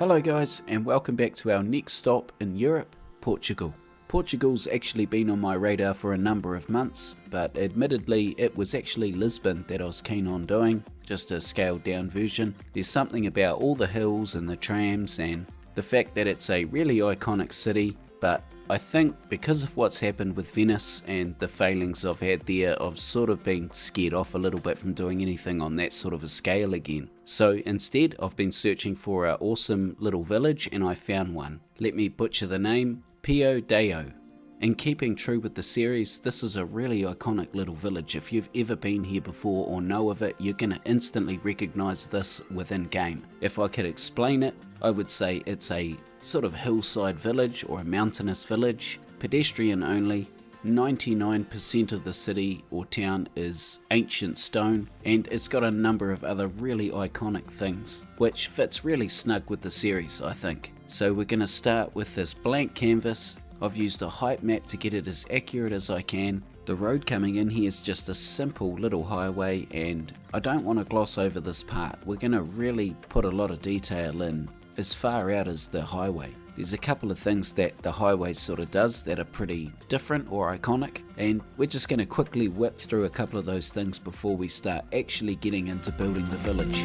Hello guys, and welcome back to our next stop in Europe, Portugal. Portugal's actually been on my radar for a number of months, but admittedly it was actually Lisbon that I was keen on doing, just a scaled down version. There's something about all the hills and the trams and the fact that it's a really iconic city, but I think because of what's happened with Venice and the failings I've had there, I've sort of been scared off a little bit from doing anything on that sort of a scale again. So instead I've been searching for an awesome little village and I found one. Let me butcher the name, Piodao. In keeping true with the series, this is a really iconic little village. If you've ever been here before or know of it, you're going to instantly recognize this within game. If I could explain it, I would say it's a sort of hillside village or a mountainous village, pedestrian only. 99% of the city or town is ancient stone, and it's got a number of other really iconic things, which fits really snug with the series, I think. So we're going to start with this blank canvas. I've used a height map to get it as accurate as I can. The road coming in here is just a simple little highway, and I don't want to gloss over this part. We're going to really put a lot of detail in as far out as the highway. There's a couple of things that the highway sort of does that are pretty different or iconic, and we're just going to quickly whip through a couple of those things before we start actually getting into building the village.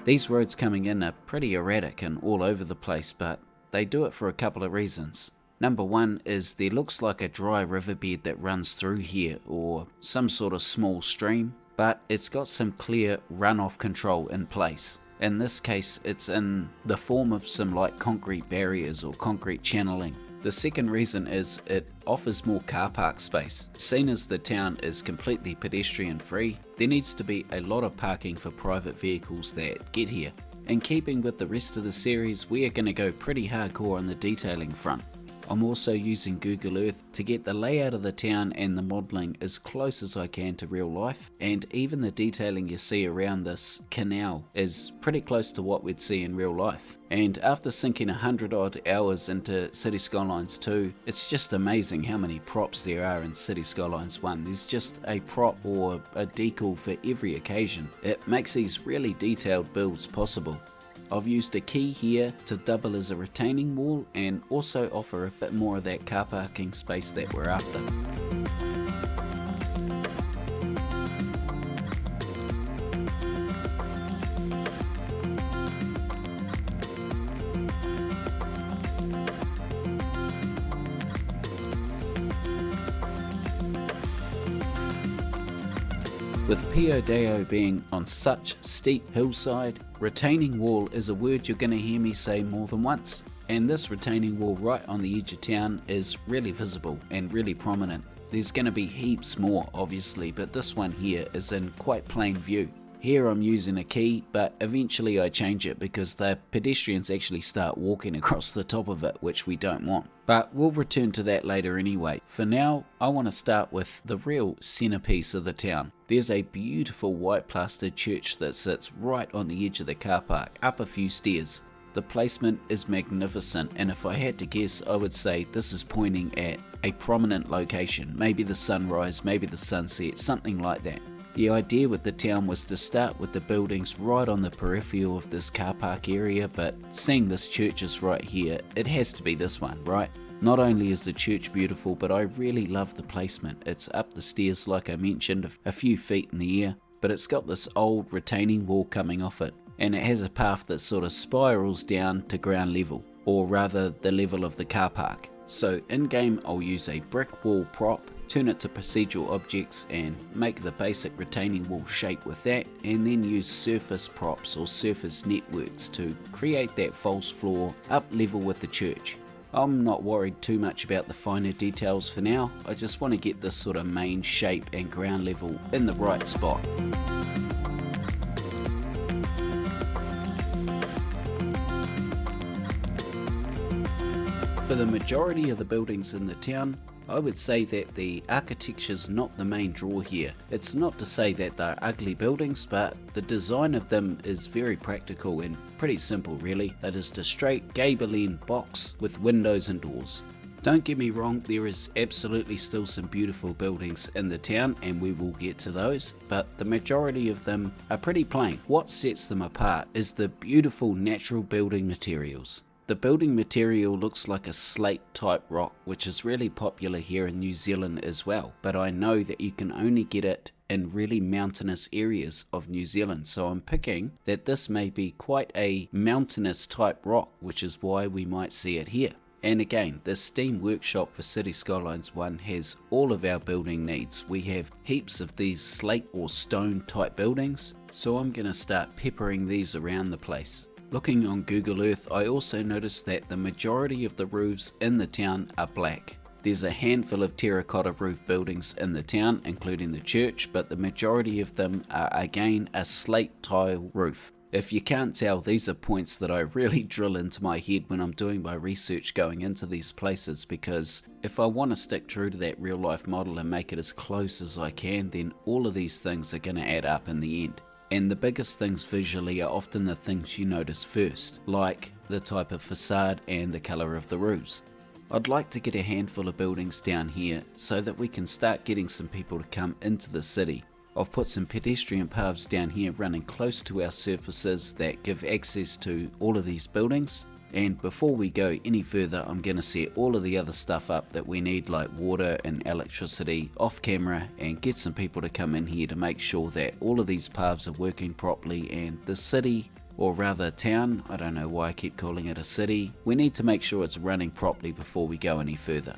These roads coming in are pretty erratic and all over the place, but they do it for a couple of reasons. Number one is there looks like a dry riverbed that runs through here, or some sort of small stream, but it's got some clear runoff control in place. In this case, it's in the form of some light concrete barriers or concrete channeling. The second reason is it offers more car park space. Seeing as the town is completely pedestrian free, there needs to be a lot of parking for private vehicles that get here. In keeping with the rest of the series, we are going to go pretty hardcore on the detailing front. I'm also using Google Earth to get the layout of the town and the modelling as close as I can to real life, and even the detailing you see around this canal is pretty close to what we'd see in real life. And after sinking 100 odd hours into City Skylines 2, it's just amazing how many props there are in City Skylines 1. There's just a prop or a decal for every occasion. It makes these really detailed builds possible. I've used a quay here to double as a retaining wall and also offer a bit more of that car parking space that we're after. With Piodao being on such steep hillside, retaining wall is a word you're going to hear me say more than once. And this retaining wall right on the edge of town is really visible and really prominent. There's going to be heaps more obviously, but this one here is in quite plain view. Here I'm using a key, but eventually I change it because the pedestrians actually start walking across the top of it, which we don't want. But we'll return to that later anyway. For now, I want to start with the real centerpiece of the town. There's a beautiful white plastered church that sits right on the edge of the car park, up a few stairs. The placement is magnificent, and if I had to guess, I would say this is pointing at a prominent location, maybe the sunrise, maybe the sunset, something like that. The idea with the town was to start with the buildings right on the peripheral of this car park area, but seeing this church is right here, it has to be this one, right? Not only is the church beautiful, but I really love the placement. It's up the stairs like I mentioned, a few feet in the air, but it's got this old retaining wall coming off it, and it has a path that sort of spirals down to ground level, or rather the level of the car park. So in game I'll use a brick wall prop, turn it to procedural objects and make the basic retaining wall shape with that, and then use surface props or surface networks to create that false floor up level with the church. I'm not worried too much about the finer details for now, I just want to get this sort of main shape and ground level in the right spot. For the majority of the buildings in the town, I would say that the architecture's not the main draw here. It's not to say that they're ugly buildings, but the design of them is very practical and pretty simple really. That is a straight gable-end box with windows and doors. Don't get me wrong, there is absolutely still some beautiful buildings in the town and we will get to those, but the majority of them are pretty plain. What sets them apart is the beautiful natural building materials. The building material looks like a slate type rock, which is really popular here in New Zealand as well, but I know that you can only get it in really mountainous areas of New Zealand, so I'm picking that this may be quite a mountainous type rock, which is why we might see it here. And again, the Steam workshop for City Skylines 1 has all of our building needs. We have heaps of these slate or stone type buildings, so I'm going to start peppering these around the place. Looking on Google Earth, I also noticed that the majority of the roofs in the town are black. There's a handful of terracotta roof buildings in the town, including the church, but the majority of them are again a slate tile roof. If you can't tell, these are points that I really drill into my head when I'm doing my research going into these places, because if I want to stick true to that real life model and make it as close as I can, then all of these things are going to add up in the end. And the biggest things visually are often the things you notice first, like the type of facade and the colour of the roofs. I'd like to get a handful of buildings down here so that we can start getting some people to come into the city. I've put some pedestrian paths down here running close to our surfaces that give access to all of these buildings. And before we go any further, I'm going to set all of the other stuff up that we need, like water and electricity, off camera, and get some people to come in here to make sure that all of these paths are working properly, and the city, or rather town, I don't know why I keep calling it a city, we need to make sure it's running properly before we go any further.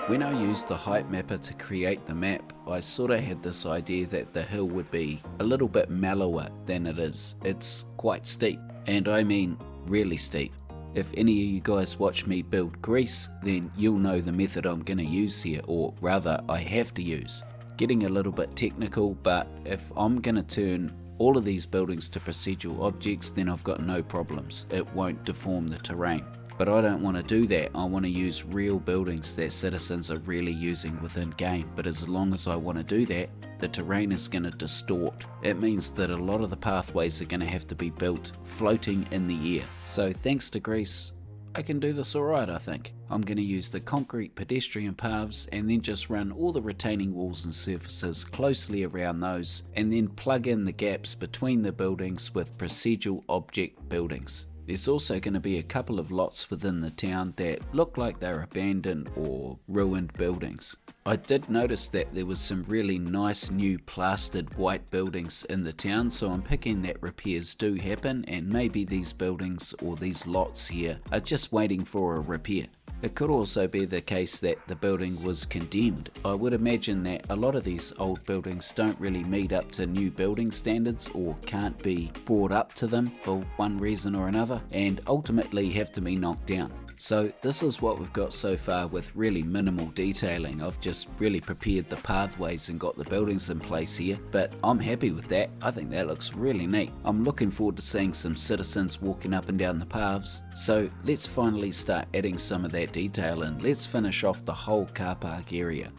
When I used the height mapper to create the map, I sort of had this idea that the hill would be a little bit mellower than it is. It's quite steep, and I mean really steep. If any of you guys watch me build Greece, then you'll know the method I'm going to use here, or rather I have to use. Getting a little bit technical, but if I'm going to turn all of these buildings to procedural objects, then I've got no problems. It won't deform the terrain. But I don't want to do that. I want to use real buildings that citizens are really using within game. But as long as I want to do that, the terrain is going to distort. It means that a lot of the pathways are going to have to be built floating in the air. So thanks to Greece, I can do this alright, I think. I'm going to use the concrete pedestrian paths and then just run all the retaining walls and surfaces closely around those, and then plug in the gaps between the buildings with procedural object buildings. There's also going to be a couple of lots within the town that look like they're abandoned or ruined buildings. I did notice that there was some really nice new plastered white buildings in the town, so I'm picking that repairs do happen, and maybe these buildings or these lots here are just waiting for a repair. It could also be the case that the building was condemned. I would imagine that a lot of these old buildings don't really meet up to new building standards or can't be brought up to them for one reason or another, and ultimately have to be knocked down. So this is what we've got so far with really minimal detailing. I've just really prepared the pathways and got the buildings in place here, but I'm happy with that. I think that looks really neat. I'm looking forward to seeing some citizens walking up and down the paths. So let's finally start adding some of that detail and let's finish off the whole car park area.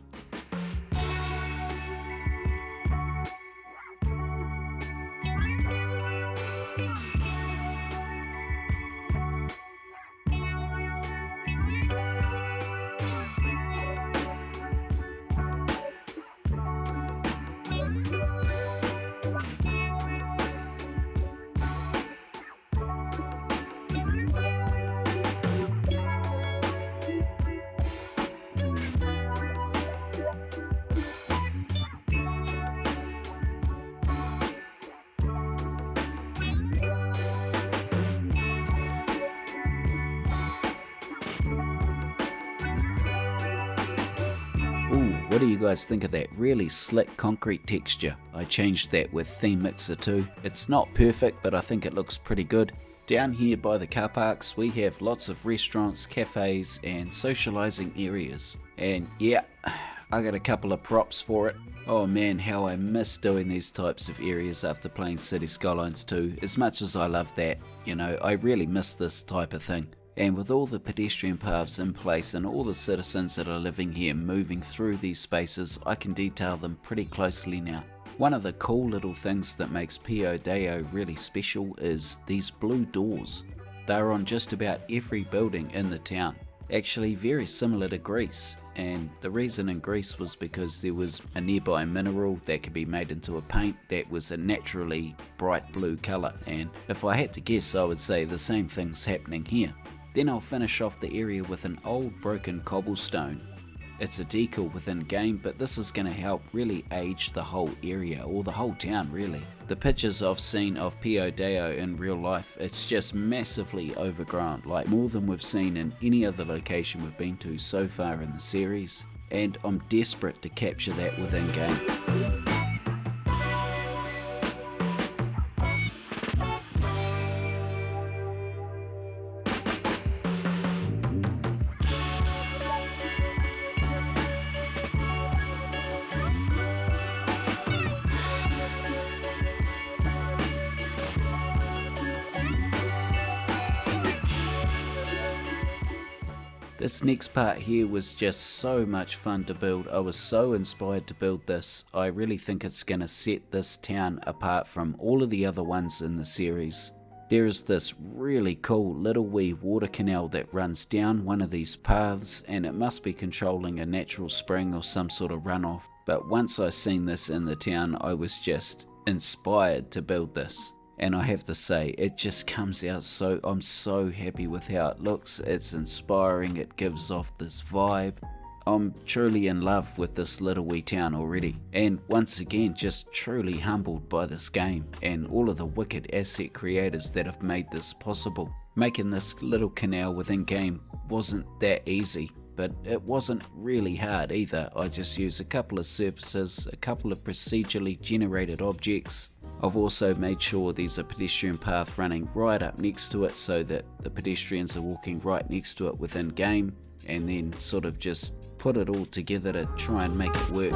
What do you guys think of that really slick concrete texture? I changed that with Theme Mixer too. It's not perfect, but I think it looks pretty good. Down here by the car parks, we have lots of restaurants, cafes, and socializing areas. And yeah, I got a couple of props for it. Oh man, how I miss doing these types of areas after playing City Skylines 2. As much as I love that, you know, I really miss this type of thing. And with all the pedestrian paths in place and all the citizens that are living here moving through these spaces, I can detail them pretty closely now. One of the cool little things that makes Piodao really special is these blue doors. They're on just about every building in the town. Actually very similar to Greece, and the reason in Greece was because there was a nearby mineral that could be made into a paint that was a naturally bright blue colour, and if I had to guess I would say the same thing's happening here. Then I'll finish off the area with an old broken cobblestone. It's a decal within game, but this is going to help really age the whole area, or the whole town really. The pictures I've seen of Piodao in real life, it's just massively overgrown, like more than we've seen in any other location we've been to so far in the series, and I'm desperate to capture that within game. This next part here was just so much fun to build. I was so inspired to build this. I really think it's going to set this town apart from all of the other ones in the series. There is this really cool little wee water canal that runs down one of these paths, and it must be controlling a natural spring or some sort of runoff. But once I seen this in the town, I was just inspired to build this. And I have to say, it just comes out so, I'm so happy with how it looks. It's inspiring, it gives off this vibe. I'm truly in love with this little wee town already. And once again, just truly humbled by this game and all of the wicked asset creators that have made this possible. Making this little canal within game wasn't that easy, but it wasn't really hard either. I just used a couple of surfaces, a couple of procedurally generated objects. I've also made sure there's a pedestrian path running right up next to it so that the pedestrians are walking right next to it within game, and then sort of just put it all together to try and make it work.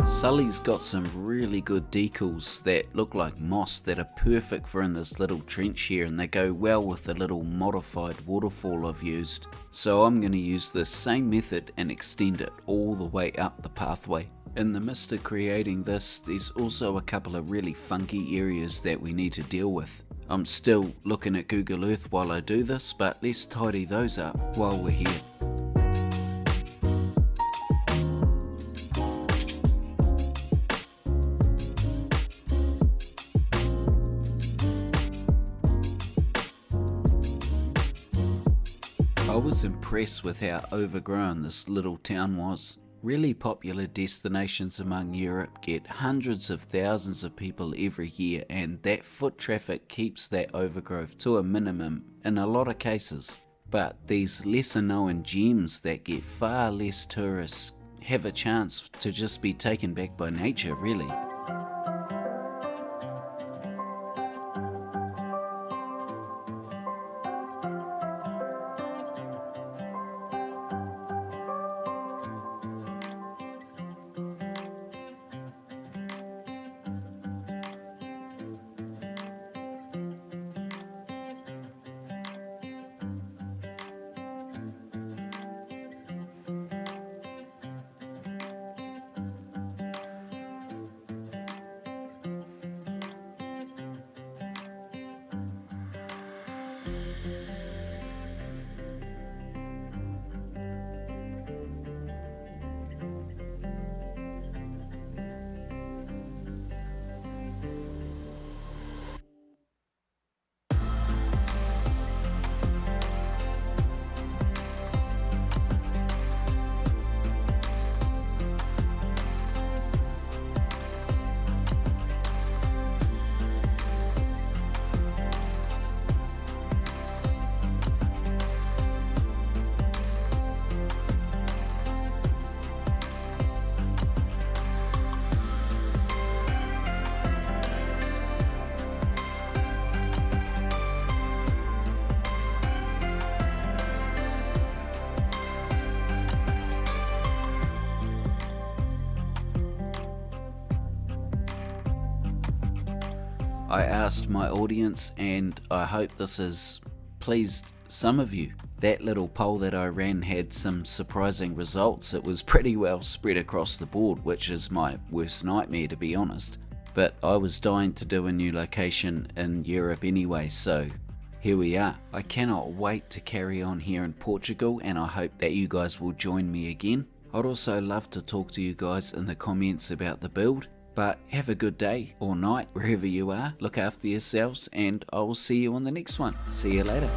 Sully's got some really good decals that look like moss that are perfect for in this little trench here, and they go well with the little modified waterfall I've used. So I'm going to use this same method and extend it all the way up the pathway. In the midst of creating this, there's also a couple of really funky areas that we need to deal with. I'm still looking at Google Earth while I do this, but let's tidy those up while we're here. I was impressed with how overgrown this little town was. Really popular destinations among Europe get hundreds of thousands of people every year, and that foot traffic keeps that overgrowth to a minimum in a lot of cases. But these lesser known gems that get far less tourists have a chance to just be taken back by nature, really. I asked my audience, and I hope this has pleased some of you. That little poll that I ran had some surprising results. It was pretty well spread across the board, which is my worst nightmare, to be honest. But I was dying to do a new location in Europe anyway, so here we are. I cannot wait to carry on here in Portugal, and I hope that you guys will join me again. I'd also love to talk to you guys in the comments about the build. But have a good day or night wherever you are. Look after yourselves, and I will see you on the next one. See you later.